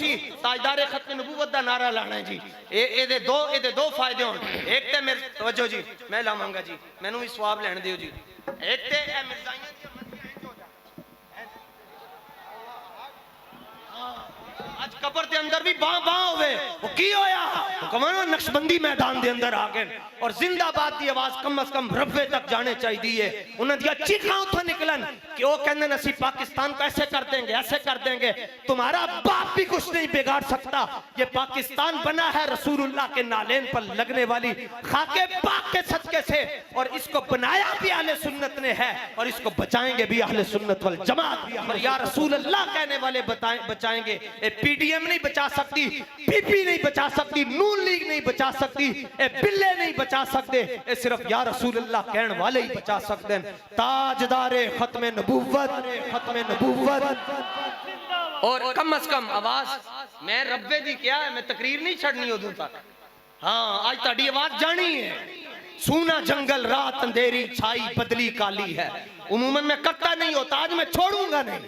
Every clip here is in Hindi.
तुसी ताजदारे खत्म नबूवत दा नारा लाना है जी। ए दो फायदे होण। एक ते मेरे तवज्जो जी मैं लावांगा जी, मैनू भी सवाब लैण दिओ जी। एक ते ए मिर्जाइयां दी अमद इंज हो जा आज कब्र के अंदर भी बां बां होवे वो की होया कमानो नक्शबंदी मैदान के अंदर आ गए और जिंदाबाद की आवाज कम अज कम रब्बे तक जाने चाहिए। उन्होंने चीखा उठा निकलन कि वो कहते हैं असी पाकिस्तान को ऐसे कर देंगे ऐसे कर देंगे। तुम्हारा बाप भी कुछ नहीं बिगाड़ सकता। ये पाकिस्तान बना है रसूलुल्लाह के नालेन पर लगने वाली खाके पाक के सदके से और इसको बनाया भी अहले सुन्नत ने है और इसको बचाएंगे भी अहले सुन्नत वल जमात। और या रसूल अल्लाह कहने वाले बचाएंगे। पीडीएम नहीं बचा सकती, पीपी नहीं बचा सकती, नून लीग नहीं बचा सकती, ए बिल्ले नहीं बचा सकते, ए सिर्फ या रसूल अल्लाह कहने वाले ही बचा सकते हैं। ताजदारे खत्म नबूवत और कम अज कम आवाज मैं रब्बे दी क्या है, मैं तकरीर नहीं छड़नी उदों तक। हाँ आज ताड़ी आवाज जानी है। सूना जंगल रात अंधेरी छाई बदली काली है। उमूमन मैं करता नहीं होता, आज मैं छोड़ूंगा नहीं।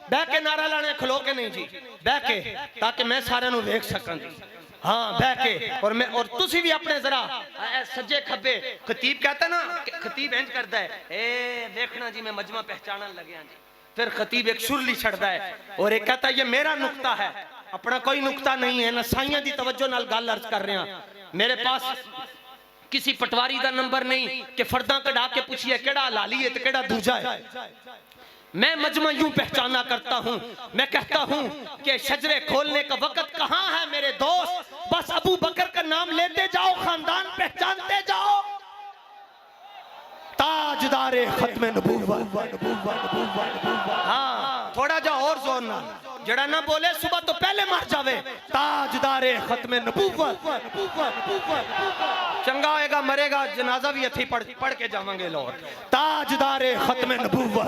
बह के नारा लाने खलो के नहीं जी, बह के ताकि मैं सारे नु देख सकूं जी। हाँ बह के और मैं और तुसी भी अपने जरा सज्जे खब्बे खतीब कहता ना, खतीब इंज करता है ए देखना जी मैं मजमा पहचानन लगे जी। फिर खतीब एक सुरली छड़दा है और एक कहता है ये मेरा नुक्ता है, अपना कोई नुक्ता नहीं है। नसाइयां दी तवज्जो नाल गल अर्ज कर रहे हैं। मेरे पास किसी पटवारी का नंबर नहीं कि फर्दा कढ़ा के पूछिए केड़ा हलाली है तो केड़ा दूजा है। मैं मजमा यूं पहचाना करता हूं। मैं कहता हूं कि शजरे खोलने का वक्त कहां है मेरे दोस्त। बस अबू बकर का नाम लेते जाओ, खानदान पहचानते जाओ। ताजदारे खत्म नबूवत। हाँ थोड़ा जा और जोर ना, जड़ा ना बोले सुबह तो पहले मर जावे। ताजदारे खत्म नबूवत। चंगा होएगा मरेगा जनाजा भी अच्छी पढ़ के जावांगे लोग। ताजदारे खत्म नबूवत।